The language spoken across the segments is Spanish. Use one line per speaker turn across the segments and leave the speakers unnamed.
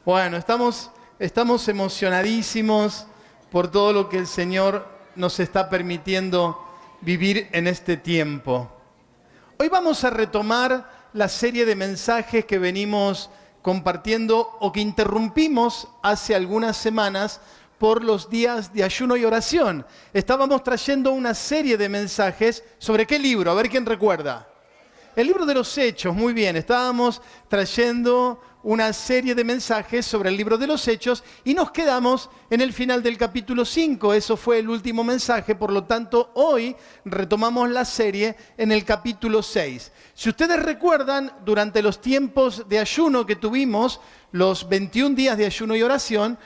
Bueno, estamos emocionadísimos por todo lo que el Señor nos está permitiendo vivir en este tiempo. Hoy vamos a retomar la serie de mensajes que venimos compartiendo o que interrumpimos hace algunas semanas por los días de ayuno y oración. Estábamos trayendo una serie de mensajes sobre ¿qué libro? A ver quién recuerda. El libro de los Hechos, muy bien. Estábamos trayendo una serie de mensajes sobre el libro de los Hechos y nos quedamos en el final del capítulo 5. Eso fue el último mensaje, por lo tanto, hoy retomamos la serie en el capítulo 6. Si ustedes recuerdan, durante los tiempos de ayuno que tuvimos, los 21 días de ayuno y oración,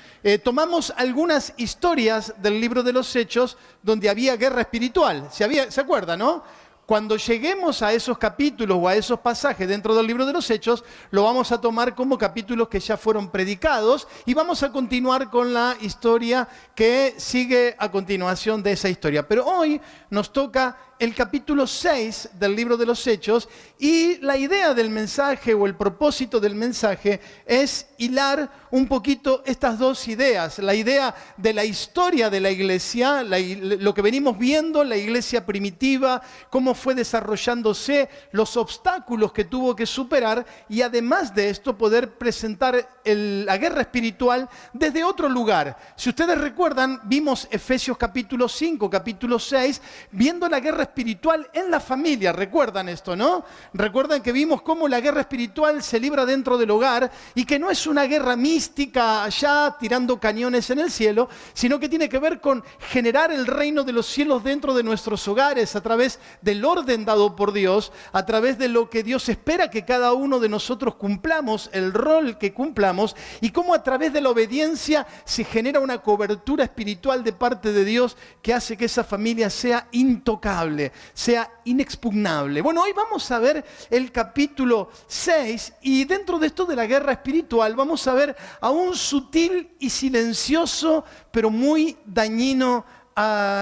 tomamos algunas historias del libro de los Hechos donde había guerra espiritual. ¿Se acuerdan, no? Cuando lleguemos a esos capítulos o a esos pasajes dentro del libro de los Hechos, lo vamos a tomar como capítulos que ya fueron predicados y vamos a continuar con la historia que sigue a continuación de esa historia. Pero hoy nos toca el capítulo 6 del libro de los Hechos y la idea del mensaje o el propósito del mensaje es hilar un poquito estas dos ideas. La idea de la historia de la iglesia, lo que venimos viendo, la iglesia primitiva, cómo fue desarrollándose, los obstáculos que tuvo que superar y además de esto poder presentar la guerra espiritual desde otro lugar. Si ustedes recuerdan, vimos Efesios capítulo 5, capítulo 6, viendo la guerra espiritual en la familia. ¿Recuerdan esto, no? Recuerdan que vimos cómo la guerra espiritual se libra dentro del hogar y que no es una guerra mística allá tirando cañones en el cielo, sino que tiene que ver con generar el reino de los cielos dentro de nuestros hogares a través del orden dado por Dios, a través de lo que Dios espera que cada uno de nosotros cumplamos, el rol que cumplamos, y cómo a través de la obediencia se genera una cobertura espiritual de parte de Dios que hace que esa familia sea intocable, sea inexpugnable. Bueno, hoy vamos a ver el capítulo 6 y dentro de esto de la guerra espiritual vamos a ver a un sutil y silencioso pero muy dañino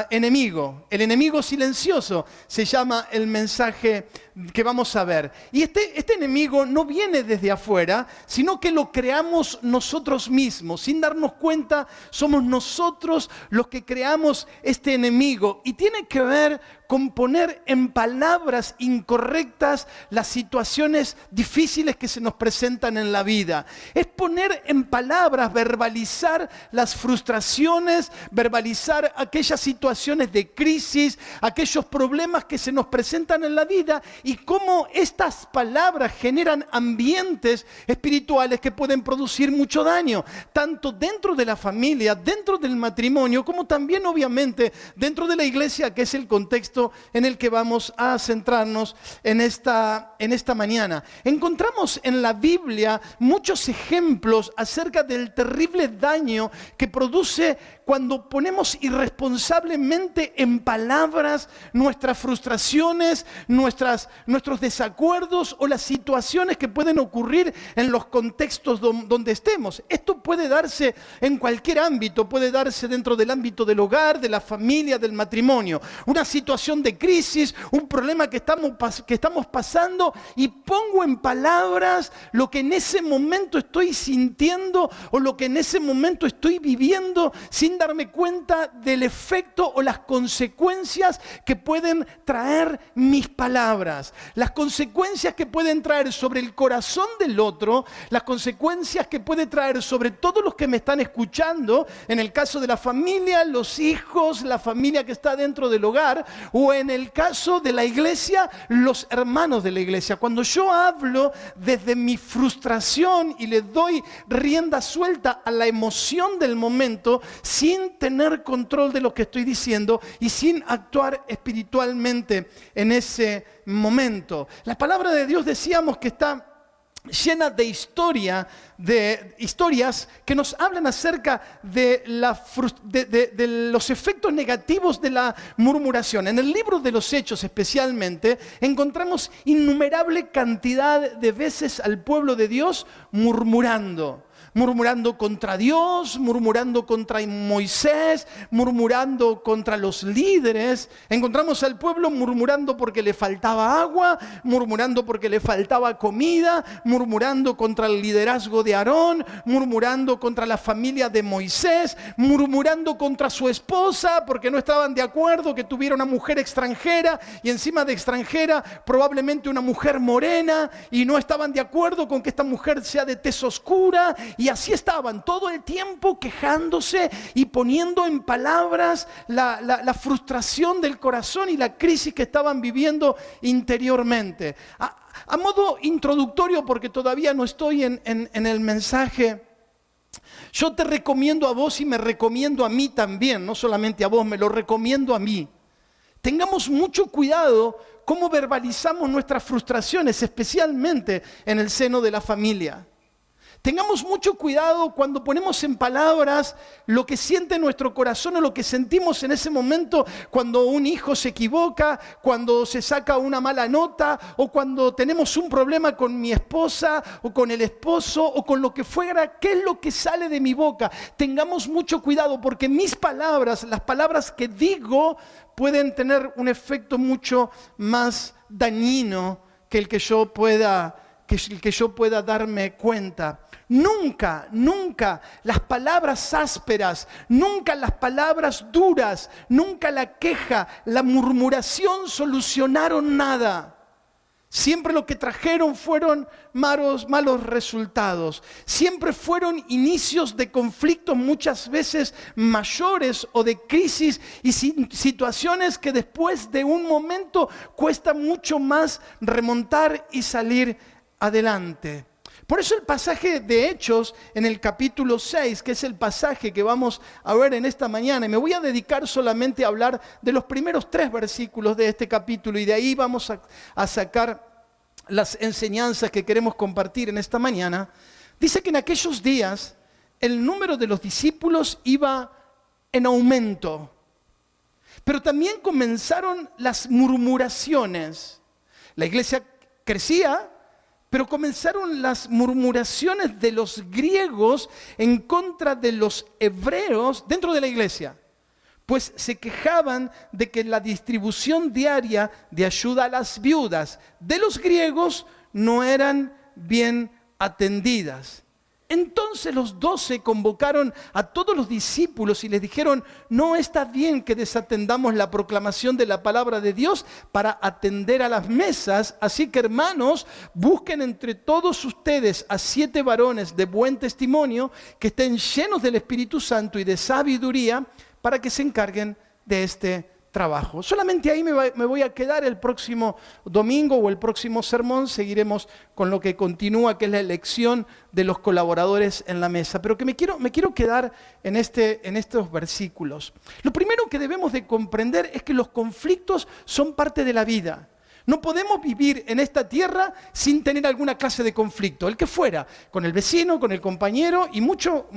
enemigo. El enemigo silencioso se llama el mensaje que vamos a ver. Y este enemigo no viene desde afuera, sino que lo creamos nosotros mismos. Sin darnos cuenta, somos nosotros los que creamos este enemigo. Y tiene que ver con poner en palabras incorrectas las situaciones difíciles que se nos presentan en la vida. Es poner en palabras, verbalizar las frustraciones, verbalizar aquellas situaciones de crisis, aquellos problemas que se nos presentan en la vida y cómo estas palabras generan ambientes espirituales que pueden producir mucho daño, tanto dentro de la familia, dentro del matrimonio, como también obviamente dentro de la iglesia, que es el contexto en el que vamos a centrarnos en esta mañana. Encontramos en la Biblia muchos ejemplos acerca del terrible daño que produce cuando ponemos irresponsablemente en palabras nuestras frustraciones, nuestros desacuerdos o las situaciones que pueden ocurrir en los contextos donde estemos. Esto puede darse en cualquier ámbito, puede darse dentro del ámbito del hogar, de la familia, del matrimonio. Una situación de crisis, un problema que estamos pasando y pongo en palabras lo que en ese momento estoy sintiendo o lo que en ese momento estoy viviendo sin darme cuenta del efecto o las consecuencias que pueden traer mis palabras. Las consecuencias que pueden traer sobre el corazón del otro, las consecuencias que puede traer sobre todos los que me están escuchando, en el caso de la familia, los hijos, la familia que está dentro del hogar, o en el caso de la iglesia, los hermanos de la iglesia. Cuando yo hablo desde mi frustración y le doy rienda suelta a la emoción del momento, sin tener control de lo que estoy diciendo y sin actuar espiritualmente en ese momento. La palabra de Dios decíamos que está llena de historias que nos hablan acerca de los efectos negativos de la murmuración. En el libro de los Hechos especialmente encontramos innumerable cantidad de veces al pueblo de Dios murmurando. murmurando contra Dios, murmurando contra Moisés, murmurando contra los líderes. Encontramos al pueblo murmurando porque le faltaba agua, murmurando porque le faltaba comida, murmurando contra el liderazgo de Aarón, murmurando contra la familia de Moisés, murmurando contra su esposa porque no estaban de acuerdo que tuviera una mujer extranjera y encima de extranjera probablemente una mujer morena, y no estaban de acuerdo con que esta mujer sea de tez oscura, y así estaban todo el tiempo quejándose y poniendo en palabras la frustración del corazón y la crisis que estaban viviendo interiormente. A modo introductorio, porque todavía no estoy en el mensaje, yo te recomiendo a vos y me recomiendo a mí también, no solamente a vos, me lo recomiendo a mí. Tengamos mucho cuidado cómo verbalizamos nuestras frustraciones, especialmente en el seno de la familia. Tengamos mucho cuidado cuando ponemos en palabras lo que siente nuestro corazón o lo que sentimos en ese momento cuando un hijo se equivoca, cuando se saca una mala nota o cuando tenemos un problema con mi esposa o con el esposo o con lo que fuera. ¿Qué es lo que sale de mi boca? Tengamos mucho cuidado porque mis palabras, las palabras que digo, pueden tener un efecto mucho más dañino que el que yo pueda darme cuenta. Nunca las palabras ásperas, nunca las palabras duras, nunca la queja, la murmuración solucionaron nada. Siempre lo que trajeron fueron malos resultados. Siempre fueron inicios de conflictos muchas veces mayores o de crisis y situaciones que después de un momento cuesta mucho más remontar y salir adelante. Por eso el pasaje de Hechos en el capítulo 6, que es el pasaje que vamos a ver en esta mañana, y me voy a dedicar solamente a hablar de los primeros 3 versículos de este capítulo, y de ahí vamos a sacar las enseñanzas que queremos compartir en esta mañana. Dice que en aquellos días el número de los discípulos iba en aumento, pero también comenzaron las murmuraciones. La iglesia crecía, pero comenzaron las murmuraciones de los griegos en contra de los hebreos dentro de la iglesia, pues se quejaban de que la distribución diaria de ayuda a las viudas de los griegos no eran bien atendidas. Entonces los 12 convocaron a todos los discípulos y les dijeron: no está bien que desatendamos la proclamación de la palabra de Dios para atender a las mesas, así que hermanos, busquen entre todos ustedes a 7 varones de buen testimonio que estén llenos del Espíritu Santo y de sabiduría para que se encarguen de este trabajo. Solamente ahí me voy a quedar. El próximo domingo o el próximo sermón seguiremos con lo que continúa, que es la elección de los colaboradores en la mesa. Pero que me quiero quedar en estos versículos. Lo primero que debemos de comprender es que los conflictos son parte de la vida. No podemos vivir en esta tierra sin tener alguna clase de conflicto, el que fuera, con el vecino, con el compañero y mucho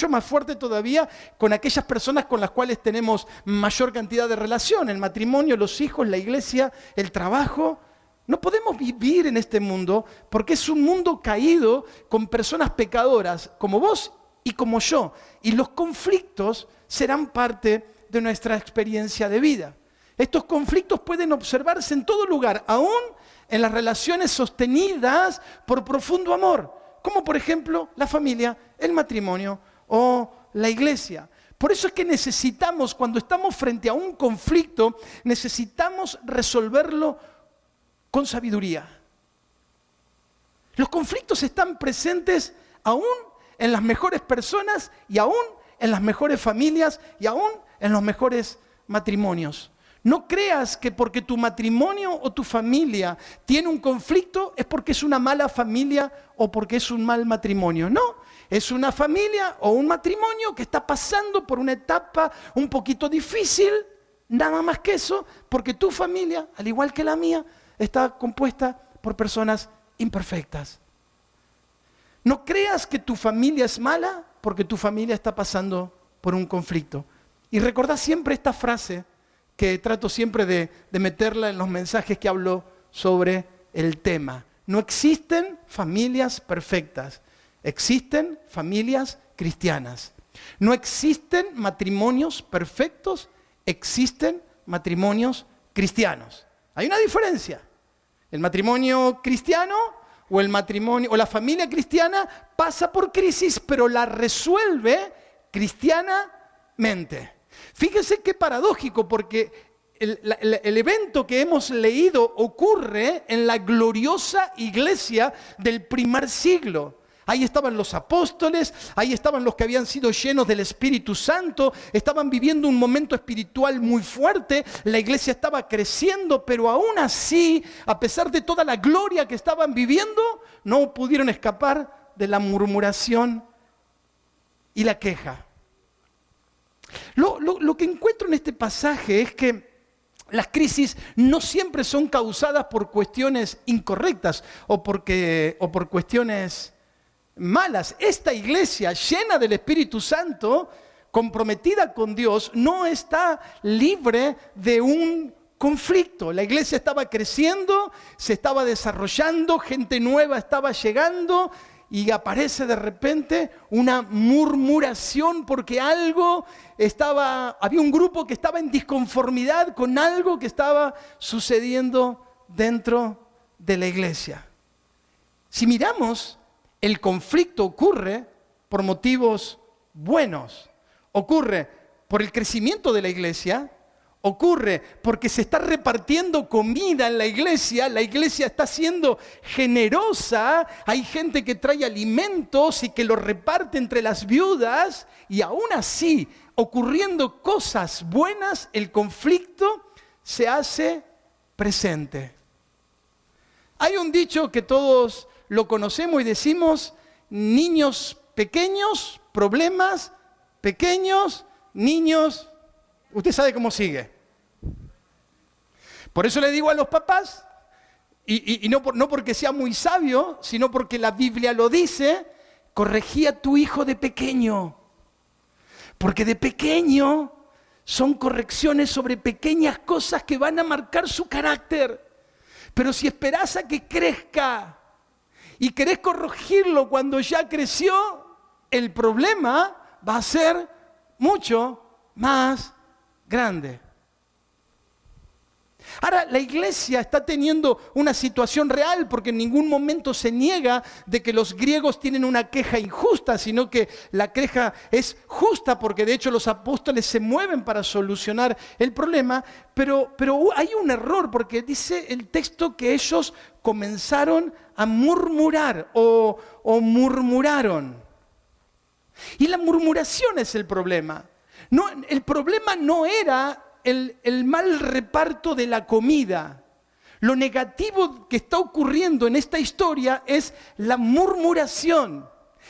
más fuerte todavía con aquellas personas con las cuales tenemos mayor cantidad de relación, el matrimonio, los hijos, la iglesia, el trabajo. No podemos vivir en este mundo porque es un mundo caído con personas pecadoras como vos y como yo, y los conflictos serán parte de nuestra experiencia de vida. Estos conflictos pueden observarse en todo lugar, aún en las relaciones sostenidas por profundo amor, como por ejemplo la familia, el matrimonio o la iglesia. Por eso es que necesitamos, cuando estamos frente a un conflicto, necesitamos resolverlo con sabiduría. Los conflictos están presentes aún en las mejores personas y aún en las mejores familias y aún en los mejores matrimonios. No creas que porque tu matrimonio o tu familia tiene un conflicto es porque es una mala familia o porque es un mal matrimonio. No, es una familia o un matrimonio que está pasando por una etapa un poquito difícil, nada más que eso, porque tu familia, al igual que la mía, está compuesta por personas imperfectas. No creas que tu familia es mala porque tu familia está pasando por un conflicto. Y recordá siempre esta frase que trato siempre de meterla en los mensajes que hablo sobre el tema. No existen familias perfectas, Existen familias cristianas. No existen matrimonios perfectos, existen matrimonios cristianos. Hay una diferencia. El matrimonio cristiano o el matrimonio o la familia cristiana pasa por crisis, pero la resuelve cristianamente. Fíjese qué paradójico, porque el evento que hemos leído ocurre en la gloriosa iglesia del primer siglo. Ahí estaban los apóstoles, ahí estaban los que habían sido llenos del Espíritu Santo, estaban viviendo un momento espiritual muy fuerte, la iglesia estaba creciendo, pero aún así, a pesar de toda la gloria que estaban viviendo, no pudieron escapar de la murmuración y la queja. Lo que encuentro en este pasaje es que las crisis no siempre son causadas por cuestiones incorrectas o por cuestiones malas. Esta iglesia llena del Espíritu Santo, comprometida con Dios, no está libre de un conflicto. La iglesia estaba creciendo, se estaba desarrollando, gente nueva estaba llegando y aparece de repente una murmuración porque había un grupo que estaba en disconformidad con algo que estaba sucediendo dentro de la iglesia. Si miramos, el conflicto ocurre por motivos buenos, ocurre por el crecimiento de la iglesia, ocurre porque se está repartiendo comida en la iglesia está siendo generosa, hay gente que trae alimentos y que los reparte entre las viudas, y aún así, ocurriendo cosas buenas, el conflicto se hace presente. Hay un dicho que todos lo conocemos y decimos: niños pequeños, problemas pequeños, niños. Usted sabe cómo sigue. Por eso le digo a los papás, y no porque sea muy sabio, sino porque la Biblia lo dice: corregí a tu hijo de pequeño. Porque de pequeño son correcciones sobre pequeñas cosas que van a marcar su carácter. Pero si esperás a que crezca y querés corregirlo cuando ya creció, el problema va a ser mucho más grande. Ahora, la iglesia está teniendo una situación real, porque en ningún momento se niega de que los griegos tienen una queja injusta, sino que la queja es justa, porque de hecho los apóstoles se mueven para solucionar el problema, pero hay un error, porque dice el texto que ellos comenzaron a murmurar o murmuraron. Y la murmuración es el problema. No, el problema no era el mal reparto de la comida. Lo negativo que está ocurriendo en esta historia es la murmuración.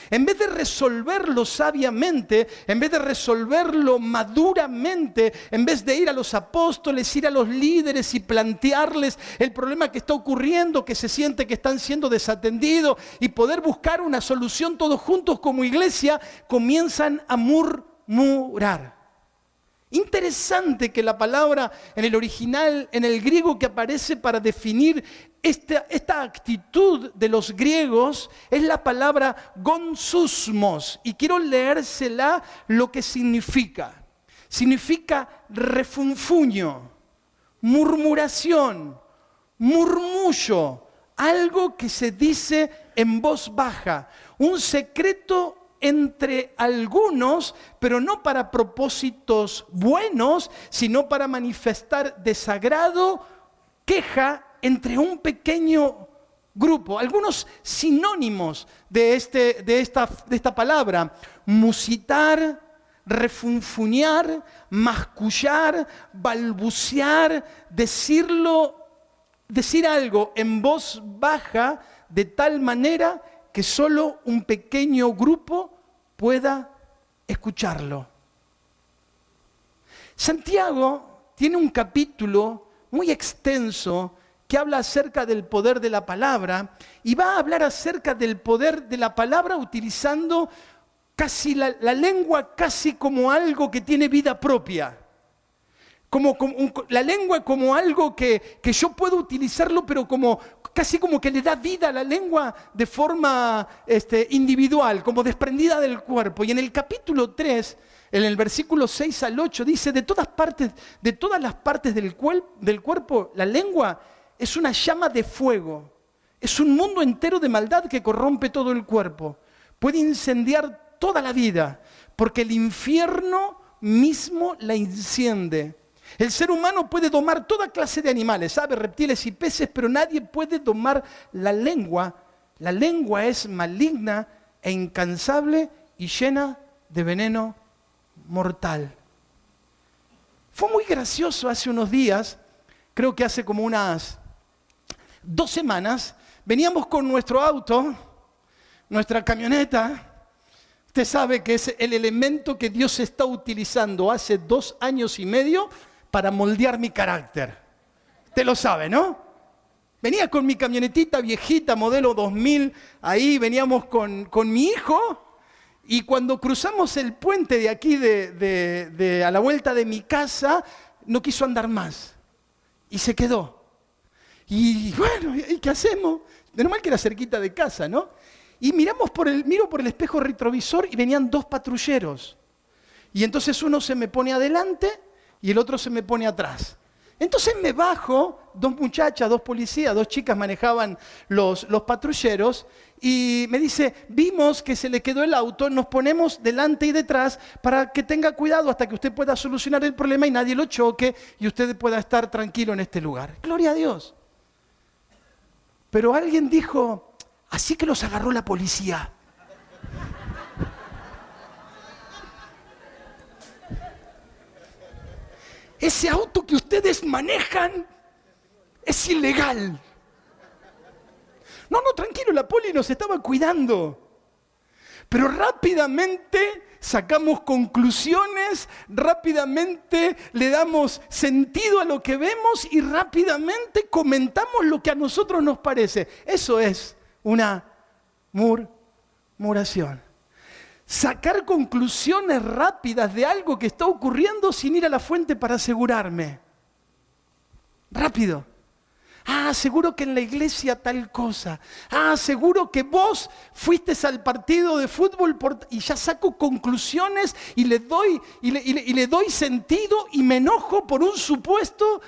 En vez de resolverlo sabiamente, en vez de resolverlo maduramente, en vez de ir a los apóstoles, ir a los líderes y plantearles el problema que está ocurriendo, que se siente que están siendo desatendidos, y poder buscar una solución todos juntos como iglesia, comienzan a murmurar. Interesante que la palabra en el original, en el griego que aparece para definir esta actitud de los griegos, es la palabra gonsusmos. Y quiero leérsela lo que significa. Significa refunfuño, murmuración, murmullo, algo que se dice en voz baja, un secreto entre algunos, pero no para propósitos buenos, sino para manifestar desagrado, queja entre un pequeño grupo. Algunos sinónimos de esta palabra: musitar, refunfuñar, mascullar, balbucear, decir algo en voz baja de tal manera que solo un pequeño grupo pueda escucharlo. Santiago tiene un capítulo muy extenso que habla acerca del poder de la palabra, y va a hablar acerca del poder de la palabra utilizando casi la lengua casi como algo que tiene vida propia.
La lengua como algo que yo puedo utilizarlo, pero casi como que le da vida a la lengua de forma individual, como desprendida del cuerpo. Y en el capítulo 3, en el versículo 6 al 8, dice, de todas las partes del cuerpo, la lengua es una llama de fuego. Es un mundo entero de maldad que corrompe todo el cuerpo. Puede incendiar toda la vida, porque el infierno mismo la enciende. El ser humano puede domar toda clase de animales, aves, reptiles y peces, pero nadie puede domar la lengua. La lengua es maligna e incansable y llena de veneno mortal. Fue muy gracioso hace unos días, creo que hace como unas 2 semanas, veníamos con nuestro auto, nuestra camioneta. Usted sabe que es el elemento que Dios está utilizando hace 2 años y medio para moldear mi carácter. Usted lo sabe, ¿no? Venía con mi camionetita viejita, modelo 2000, ahí veníamos con mi hijo, y cuando cruzamos el puente de aquí, a la vuelta de mi casa, no quiso andar más, y se quedó. Y bueno, ¿y qué hacemos? De normal que era cerquita de casa, ¿no? Y miro por el espejo retrovisor y venían 2 patrulleros. Y entonces uno se me pone adelante y el otro se me pone atrás. Entonces me bajo, 2 muchachas, 2 policías, 2 chicas manejaban los patrulleros, y me dice, vimos que se le quedó el auto, nos ponemos delante y detrás para que tenga cuidado hasta que usted pueda solucionar el problema y nadie lo choque y usted pueda estar tranquilo en este lugar. Gloria a Dios. Pero alguien dijo, así que los agarró la policía. Ese auto que ustedes manejan es ilegal. No, tranquilo, la poli nos estaba cuidando. Pero rápidamente sacamos conclusiones, rápidamente le damos sentido a lo que vemos y rápidamente comentamos lo que a nosotros nos parece. Eso es una murmuración. Sacar conclusiones rápidas de algo que está ocurriendo sin ir a la fuente para asegurarme. Rápido. Seguro que en la iglesia tal cosa. Seguro que vos fuiste al partido de fútbol y ya saco conclusiones y le doy sentido y me enojo por un supuesto,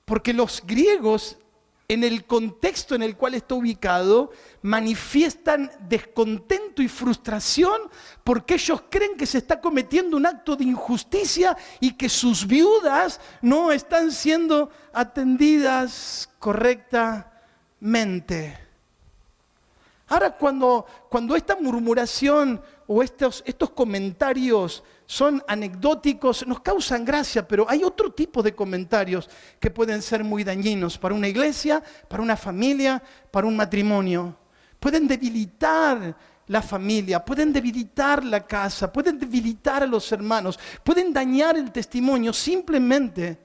porque los griegos, en el contexto en el cual está ubicado, manifiestan descontento y frustración porque ellos creen que se está cometiendo un acto de injusticia y que sus viudas no están siendo atendidas correctamente. Ahora, cuando esta murmuración o estos comentarios son anecdóticos, nos causan gracia, pero hay otro tipo de comentarios que pueden ser muy dañinos para una iglesia, para una familia, para un matrimonio. Pueden debilitar la familia, pueden debilitar la casa, pueden debilitar a los hermanos, pueden dañar el testimonio simplemente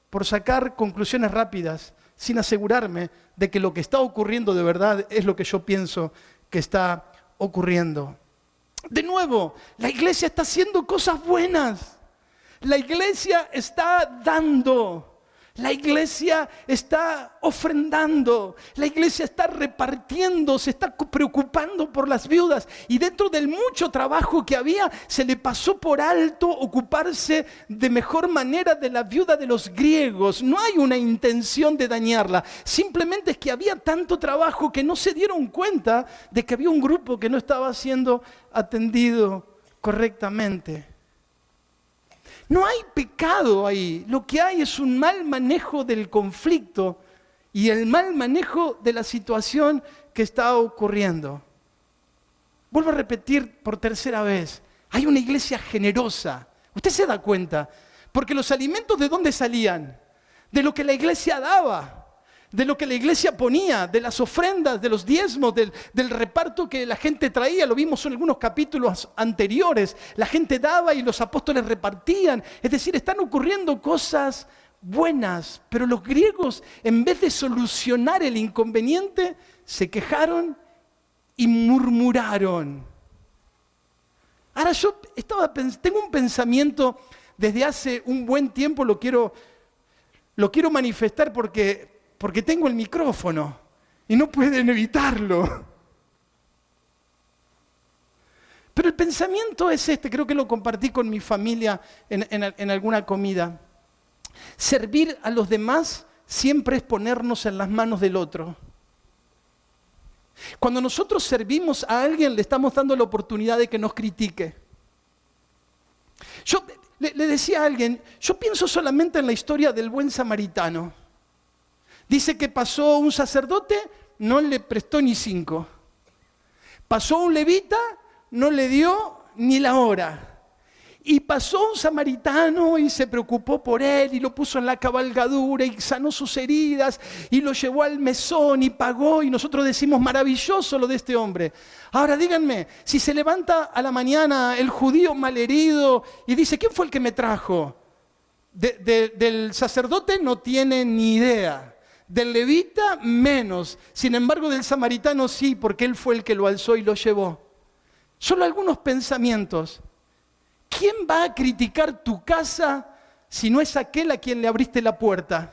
por sacar conclusiones rápidas, sin asegurarme de que lo que está ocurriendo de verdad es lo que yo pienso que está ocurriendo. De nuevo, la iglesia está haciendo cosas buenas. La iglesia está dando. La iglesia está ofrendando. La iglesia está repartiendo, se está preocupando por las viudas. Y dentro del mucho trabajo que había, se le pasó por alto ocuparse de mejor manera de la viuda de los griegos. No hay una intención de dañarla. Simplemente es que había tanto trabajo que no se dieron cuenta de que había un grupo que no estaba siendo atendido correctamente. No hay pecado ahí, lo que hay es un mal manejo del conflicto y el mal manejo de la situación que está ocurriendo. Vuelvo a repetir por 3ª vez, hay una iglesia generosa. Usted se da cuenta, porque los alimentos ¿de dónde salían? De lo que la iglesia daba. De lo que la iglesia ponía, de las ofrendas, de los diezmos, del reparto que la gente traía. Lo vimos en algunos capítulos anteriores. La gente daba y los apóstoles repartían. Es decir, están ocurriendo cosas buenas. Pero los griegos, en vez de solucionar el inconveniente, se quejaron y murmuraron. Ahora yo tengo un pensamiento desde hace un buen tiempo lo quiero manifestar porque tengo el micrófono y no pueden evitarlo. Pero el pensamiento es este, creo que lo compartí con mi familia en alguna comida. Servir a los demás siempre es ponernos en las manos del otro. Cuando nosotros servimos a alguien, le estamos dando la oportunidad de que nos critique. Yo le decía a alguien, yo pienso solamente en la historia del buen samaritano. Dice que pasó un sacerdote, no le prestó ni 5. Pasó un levita, no le dio ni la hora. Y pasó un samaritano y se preocupó por él y lo puso en la cabalgadura y sanó sus heridas y lo llevó al mesón y pagó, y nosotros decimos maravilloso lo de este hombre. Ahora díganme, si se levanta a la mañana el judío malherido y dice, ¿quién fue el que me trajo? Del sacerdote no tiene ni idea, del levita menos, sin embargo del samaritano sí, porque él fue el que lo alzó y lo llevó. Solo algunos pensamientos. ¿Quién va a criticar tu casa si no es aquel a quien le abriste la puerta?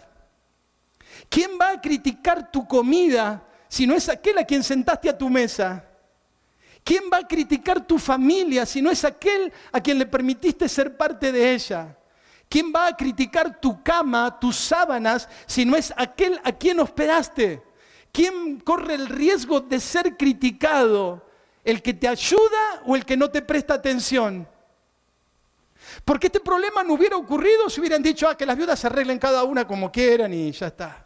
¿Quién va a criticar tu comida si no es aquel a quien sentaste a tu mesa? ¿Quién va a criticar tu familia si no es aquel a quien le permitiste ser parte de ella? ¿Quién va a criticar tu cama, tus sábanas, si no es aquel a quien hospedaste? ¿Quién corre el riesgo de ser criticado? ¿El que te ayuda o el que no te presta atención? Porque este problema no hubiera ocurrido si hubieran dicho que las viudas se arreglen cada una como quieran y ya está.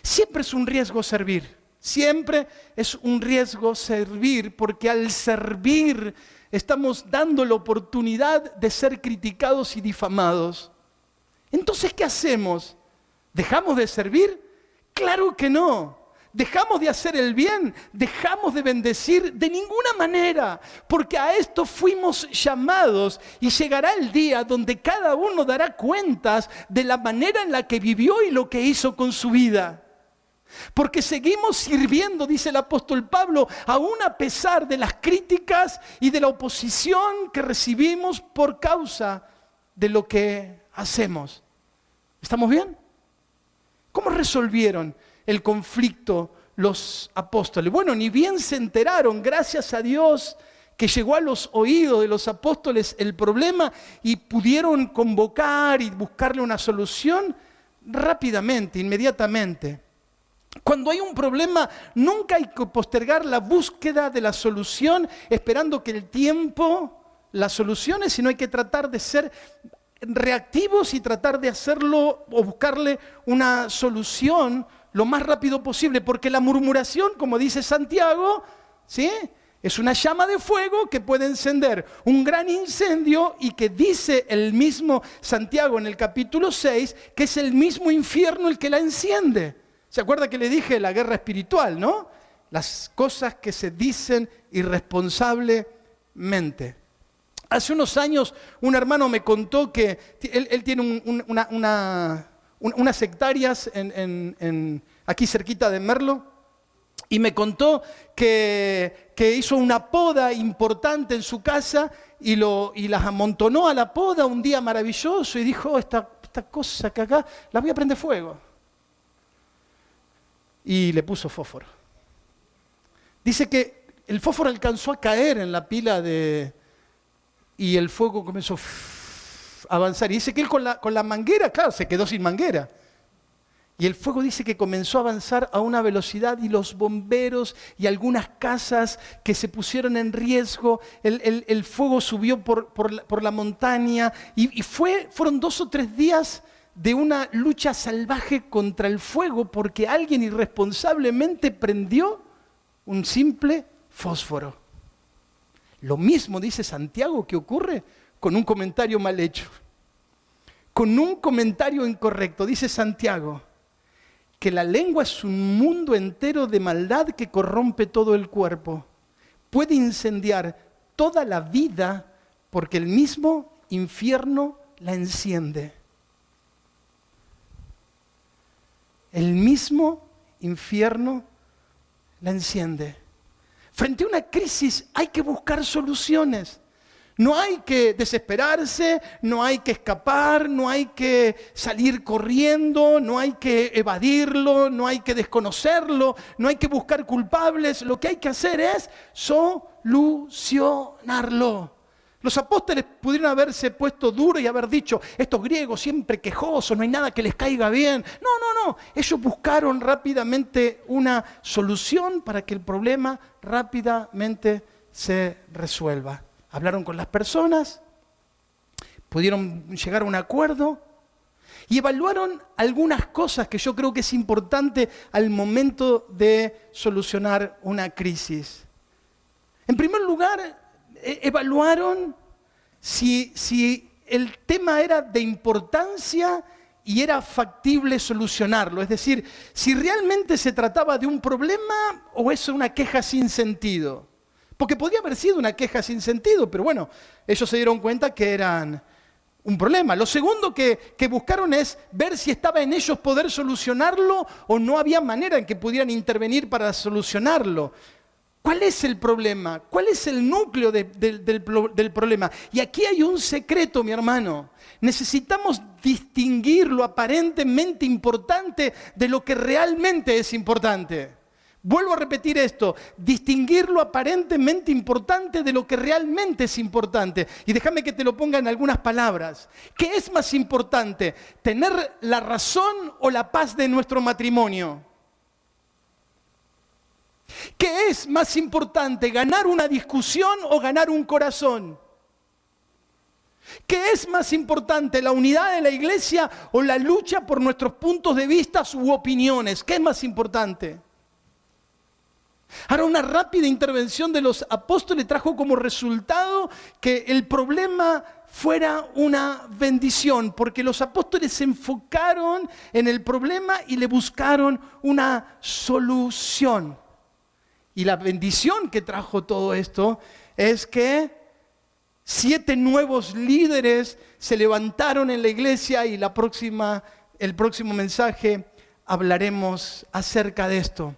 Siempre es un riesgo servir. Siempre es un riesgo servir, porque al servir estamos dando la oportunidad de ser criticados y difamados. Entonces, ¿qué hacemos? ¿Dejamos de servir? Claro que no. ¿Dejamos de hacer el bien? ¿Dejamos de bendecir? De ninguna manera, porque a esto fuimos llamados y llegará el día donde cada uno dará cuentas de la manera en la que vivió y lo que hizo con su vida. Porque seguimos sirviendo, dice el apóstol Pablo, aún a pesar de las críticas y de la oposición que recibimos por causa de lo que hacemos. ¿Estamos bien? ¿Cómo resolvieron el conflicto los apóstoles? Bueno, ni bien se enteraron, gracias a Dios, que llegó a los oídos de los apóstoles el problema y pudieron convocar y buscarle una solución rápidamente, inmediatamente. Cuando hay un problema, nunca hay que postergar la búsqueda de la solución esperando que el tiempo la solucione, sino hay que tratar de ser reactivos y tratar de hacerlo o buscarle una solución lo más rápido posible, porque la murmuración, como dice Santiago, ¿sí?, es una llama de fuego que puede encender un gran incendio, y que dice el mismo Santiago en el capítulo 6 que es el mismo infierno el que la enciende. ¿Se acuerda que le dije la guerra espiritual, no? Las cosas que se dicen irresponsablemente. Hace unos años un hermano me contó que él tiene unas hectáreas aquí cerquita de Merlo, y me contó que hizo una poda importante en su casa y las amontonó a la poda un día maravilloso y dijo, esta cosa que acá la voy a prender fuego. Y le puso fósforo. Dice que el fósforo alcanzó a caer en la pila y el fuego comenzó a avanzar. Y dice que él con la manguera, claro, se quedó sin manguera. Y el fuego dice que comenzó a avanzar a una velocidad, y los bomberos y algunas casas que se pusieron en riesgo, el fuego subió por la montaña y fueron 2 o 3 días de una lucha salvaje contra el fuego, porque alguien irresponsablemente prendió un simple fósforo. Lo mismo dice Santiago que ocurre con un comentario mal hecho, con un comentario incorrecto. Dice Santiago que la lengua es un mundo entero de maldad que corrompe todo el cuerpo. Puede incendiar toda la vida porque el mismo infierno la enciende. El mismo infierno la enciende. Frente a una crisis hay que buscar soluciones. No hay que desesperarse, no hay que escapar, no hay que salir corriendo, no hay que evadirlo, no hay que desconocerlo, no hay que buscar culpables. Lo que hay que hacer es solucionarlo. Los apóstoles pudieron haberse puesto duros y haber dicho, estos griegos siempre quejosos, no hay nada que les caiga bien. No. Ellos buscaron rápidamente una solución para que el problema rápidamente se resuelva. Hablaron con las personas, pudieron llegar a un acuerdo y evaluaron algunas cosas que yo creo que es importante al momento de solucionar una crisis. En primer lugar, evaluaron si el tema era de importancia y era factible solucionarlo. Es decir, si realmente se trataba de un problema o es una queja sin sentido. Porque podría haber sido una queja sin sentido, pero bueno, ellos se dieron cuenta que eran un problema. Lo segundo que buscaron es ver si estaba en ellos poder solucionarlo o no había manera en que pudieran intervenir para solucionarlo. ¿Cuál es el problema? ¿Cuál es el núcleo del problema? Y aquí hay un secreto, mi hermano. Necesitamos distinguir lo aparentemente importante de lo que realmente es importante. Vuelvo a repetir esto, distinguir lo aparentemente importante de lo que realmente es importante. Y déjame que te lo ponga en algunas palabras. ¿Qué es más importante? ¿Tener la razón o la paz de nuestro matrimonio? ¿Qué es más importante? ¿Ganar una discusión o ganar un corazón? ¿Qué es más importante? ¿La unidad de la iglesia o la lucha por nuestros puntos de vista u opiniones? ¿Qué es más importante? Ahora, una rápida intervención de los apóstoles trajo como resultado que el problema fuera una bendición, porque los apóstoles se enfocaron en el problema y le buscaron una solución. Y la bendición que trajo todo esto es que 7 nuevos líderes se levantaron en la iglesia y el próximo mensaje hablaremos acerca de esto.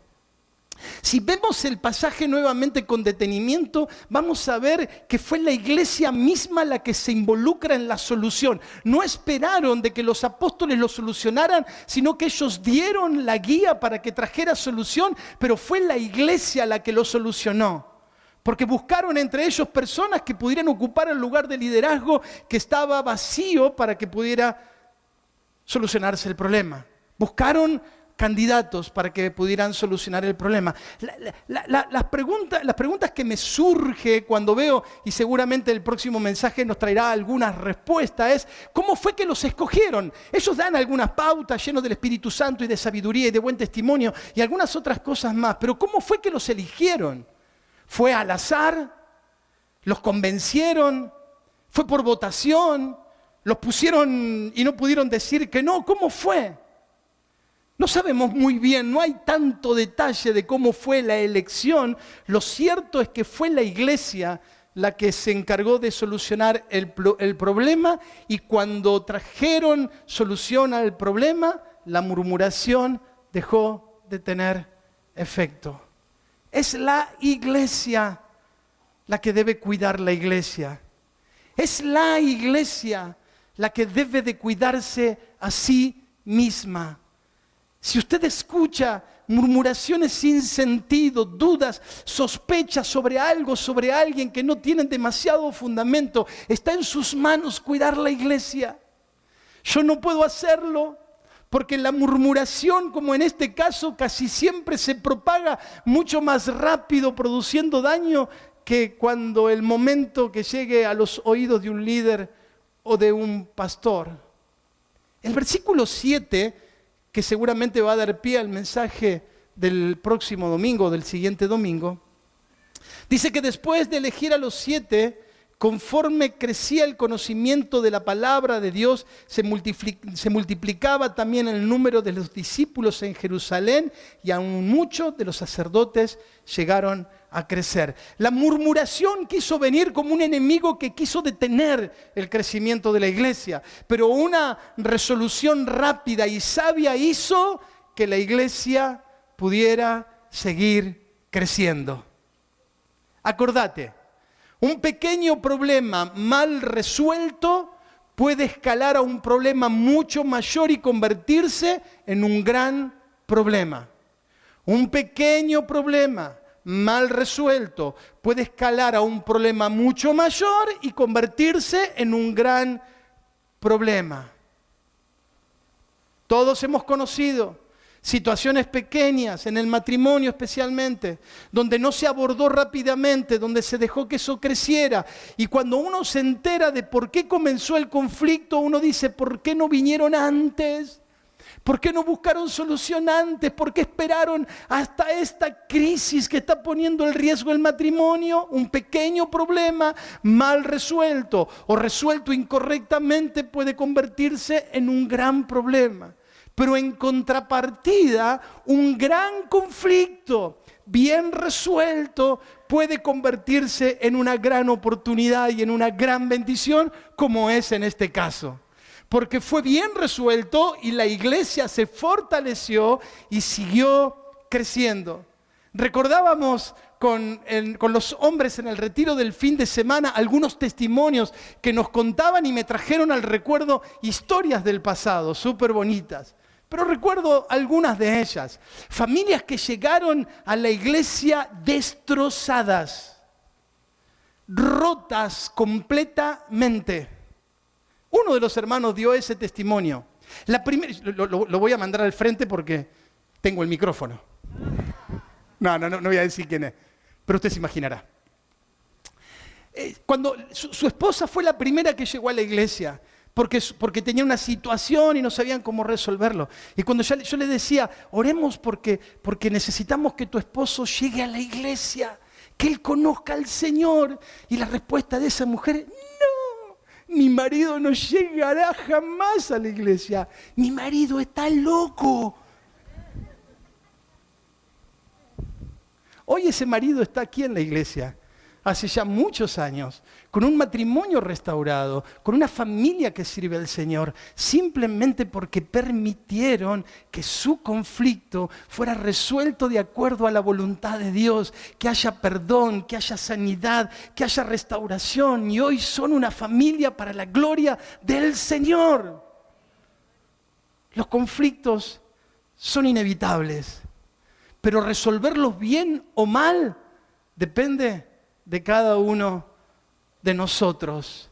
Si vemos el pasaje nuevamente con detenimiento, vamos a ver que fue la iglesia misma la que se involucra en la solución. No esperaron de que los apóstoles lo solucionaran, sino que ellos dieron la guía para que trajera solución, pero fue la iglesia la que lo solucionó. Porque buscaron entre ellos personas que pudieran ocupar el lugar de liderazgo que estaba vacío para que pudiera solucionarse el problema. Buscaron candidatos para que pudieran solucionar el problema. Las preguntas que me surge cuando veo, y seguramente el próximo mensaje nos traerá algunas respuestas, es ¿cómo fue que los escogieron? Ellos dan algunas pautas llenos del Espíritu Santo y de sabiduría y de buen testimonio y algunas otras cosas más, pero ¿cómo fue que los eligieron? ¿Fue al azar? ¿Los convencieron? ¿Fue por votación? ¿Los pusieron y no pudieron decir que no? ¿Cómo fue? No sabemos muy bien, no hay tanto detalle de cómo fue la elección. Lo cierto es que fue la iglesia la que se encargó de solucionar el problema, y cuando trajeron solución al problema, la murmuración dejó de tener efecto. Es la iglesia la que debe cuidar la iglesia. Es la iglesia la que debe de cuidarse a sí misma. Si usted escucha murmuraciones sin sentido, dudas, sospechas sobre algo, sobre alguien que no tienen demasiado fundamento, está en sus manos cuidar la iglesia. Yo no puedo hacerlo porque la murmuración, como en este caso, casi siempre se propaga mucho más rápido, produciendo daño que cuando el momento que llegue a los oídos de un líder o de un pastor. El versículo 7, que seguramente va a dar pie al mensaje del próximo domingo, del siguiente domingo, dice que después de elegir a los 7, conforme crecía el conocimiento de la palabra de Dios, se multiplicaba también el número de los discípulos en Jerusalén, y aún muchos de los sacerdotes llegaron a crecer. La murmuración quiso venir como un enemigo que quiso detener el crecimiento de la iglesia, pero una resolución rápida y sabia hizo que la iglesia pudiera seguir creciendo. Acordate, Un pequeño problema mal resuelto puede escalar a un problema mucho mayor y convertirse en un gran problema. Un pequeño problema mal resuelto puede escalar a un problema mucho mayor y convertirse en un gran problema. Todos hemos conocido situaciones pequeñas, en el matrimonio especialmente, donde no se abordó rápidamente, donde se dejó que eso creciera. Y cuando uno se entera de por qué comenzó el conflicto, uno dice, ¿por qué no vinieron antes? ¿Por qué no buscaron solución antes? ¿Por qué esperaron hasta esta crisis que está poniendo en riesgo el matrimonio? Un pequeño problema mal resuelto o resuelto incorrectamente puede convertirse en un gran problema. Pero en contrapartida, un gran conflicto bien resuelto puede convertirse en una gran oportunidad y en una gran bendición, como es en este caso. Porque fue bien resuelto y la iglesia se fortaleció y siguió creciendo. Recordábamos con los hombres en el retiro del fin de semana algunos testimonios que nos contaban y me trajeron al recuerdo historias del pasado, súper bonitas. Pero recuerdo algunas de ellas. Familias que llegaron a la iglesia destrozadas, rotas completamente. Uno de los hermanos dio ese testimonio. Lo voy a mandar al frente porque tengo el micrófono. No voy a decir quién es, pero usted se imaginará. Cuando su esposa fue la primera que llegó a la iglesia, porque tenía una situación y no sabían cómo resolverlo. Y cuando yo le decía, oremos porque necesitamos que tu esposo llegue a la iglesia, que él conozca al Señor. Y la respuesta de esa mujer, no, mi marido no llegará jamás a la iglesia. Mi marido está loco. Hoy ese marido está aquí en la iglesia. Hace ya muchos años, con un matrimonio restaurado, con una familia que sirve al Señor, simplemente porque permitieron que su conflicto fuera resuelto de acuerdo a la voluntad de Dios, que haya perdón, que haya sanidad, que haya restauración, y hoy son una familia para la gloria del Señor. Los conflictos son inevitables, pero resolverlos bien o mal depende de cada uno de nosotros.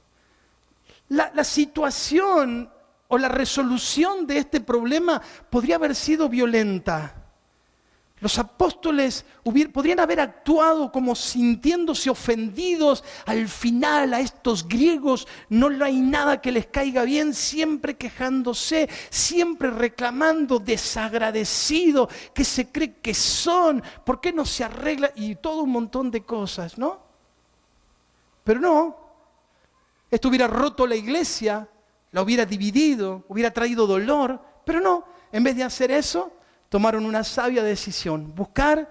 La situación o la resolución de este problema podría haber sido violenta. Los apóstoles podrían haber actuado como sintiéndose ofendidos. Al final a estos griegos no hay nada que les caiga bien, siempre quejándose, siempre reclamando, desagradecido, que se cree que son, ¿por qué no se arregla? Y todo un montón de cosas, ¿no? Pero no, esto hubiera roto la iglesia, la hubiera dividido, hubiera traído dolor, pero no, en vez de hacer eso, tomaron una sabia decisión, buscar,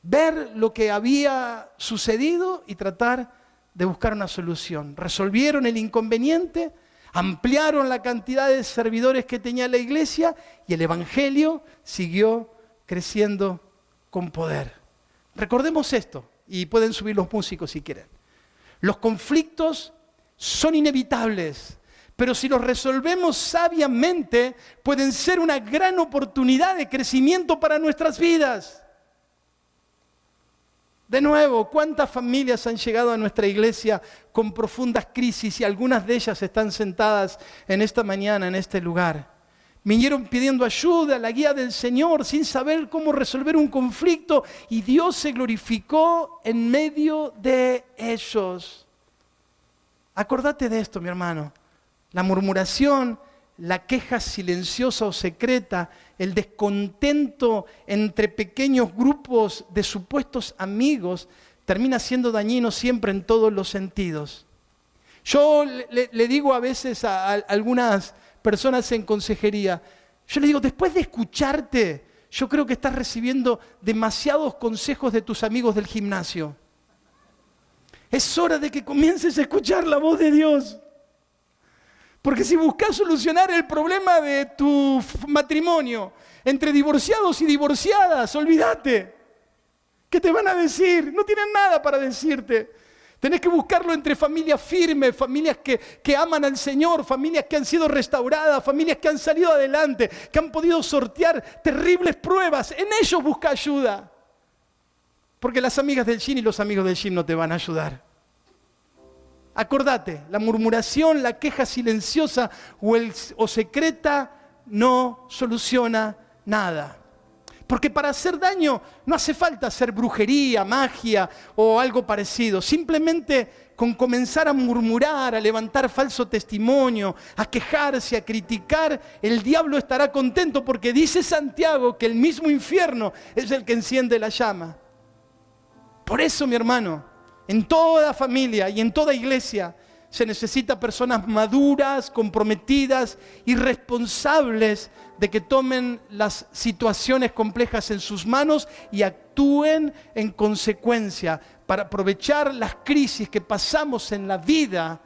ver lo que había sucedido y tratar de buscar una solución. Resolvieron el inconveniente, ampliaron la cantidad de servidores que tenía la iglesia y el evangelio siguió creciendo con poder. Recordemos esto, y pueden subir los músicos si quieren. Los conflictos son inevitables, pero si los resolvemos sabiamente, pueden ser una gran oportunidad de crecimiento para nuestras vidas. De nuevo, ¿cuántas familias han llegado a nuestra iglesia con profundas crisis y algunas de ellas están sentadas en esta mañana, en este lugar? Vinieron pidiendo ayuda, la guía del Señor, sin saber cómo resolver un conflicto, y Dios se glorificó en medio de ellos. Acordate de esto, mi hermano. La murmuración, la queja silenciosa o secreta, el descontento entre pequeños grupos de supuestos amigos, termina siendo dañino siempre en todos los sentidos. Yo le digo a veces a algunas personas en consejería, yo le digo, después de escucharte, yo creo que estás recibiendo demasiados consejos de tus amigos del gimnasio. Es hora de que comiences a escuchar la voz de Dios. Porque si buscas solucionar el problema de tu matrimonio entre divorciados y divorciadas, olvídate. ¿Qué te van a decir? No tienen nada para decirte. Tenés que buscarlo entre familias firmes, familias que aman al Señor, familias que han sido restauradas, familias que han salido adelante, que han podido sortear terribles pruebas. En ellos busca ayuda. Porque las amigas del yin y los amigos del yin no te van a ayudar. Acordate, la murmuración, la queja silenciosa o secreta no soluciona nada. Porque para hacer daño no hace falta hacer brujería, magia o algo parecido. Simplemente con comenzar a murmurar, a levantar falso testimonio, a quejarse, a criticar, el diablo estará contento porque dice Santiago que el mismo infierno es el que enciende la llama. Por eso, mi hermano, en toda familia y en toda iglesia se necesita personas maduras, comprometidas y responsables de que tomen las situaciones complejas en sus manos y actúen en consecuencia para aprovechar las crisis que pasamos en la vida,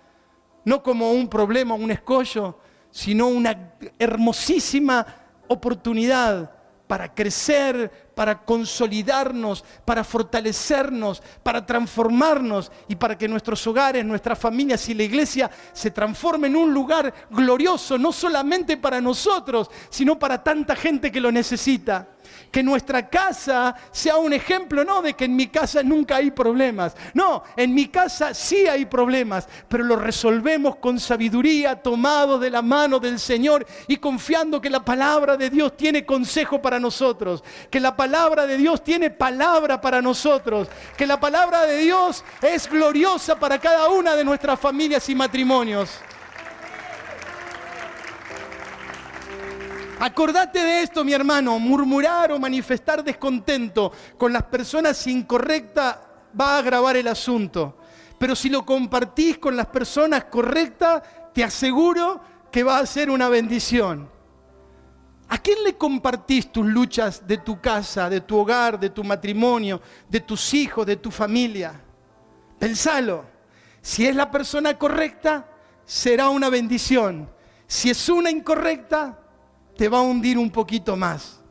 no como un problema, un escollo, sino una hermosísima oportunidad para crecer, para consolidarnos, para fortalecernos, para transformarnos y para que nuestros hogares, nuestras familias y la iglesia se transformen en un lugar glorioso, no solamente para nosotros, sino para tanta gente que lo necesita. Que nuestra casa sea un ejemplo, no de que en mi casa nunca hay problemas. No, en mi casa sí hay problemas, pero los resolvemos con sabiduría, tomados de la mano del Señor y confiando que la palabra de Dios tiene consejo para nosotros, que la palabra de Dios tiene palabra para nosotros, que la palabra de Dios es gloriosa para cada una de nuestras familias y matrimonios. Acordate de esto, mi hermano, murmurar o manifestar descontento con las personas incorrectas va a agravar el asunto. Pero si lo compartís con las personas correctas, te aseguro que va a ser una bendición. ¿A quién le compartís tus luchas de tu casa, de tu hogar, de tu matrimonio, de tus hijos, de tu familia? Pensalo. Si es la persona correcta, será una bendición. Si es una incorrecta, te va a hundir un poquito más.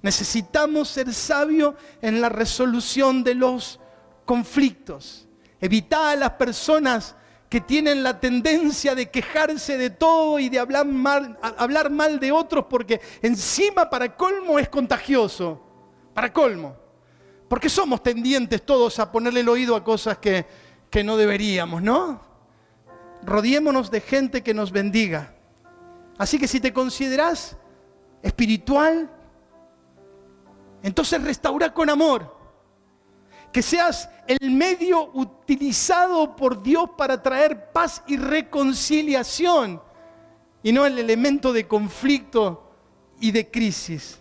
Necesitamos ser sabios en la resolución de los conflictos. Evitá a las personas que tienen la tendencia de quejarse de todo y de hablar mal de otros, porque encima para colmo es contagioso. Para colmo. Porque somos tendientes todos a ponerle el oído a cosas que no deberíamos, ¿no? Rodeémonos de gente que nos bendiga. Así que si te considerás espiritual, entonces restaura con amor. Que seas el medio utilizado por Dios para traer paz y reconciliación y no el elemento de conflicto y de crisis.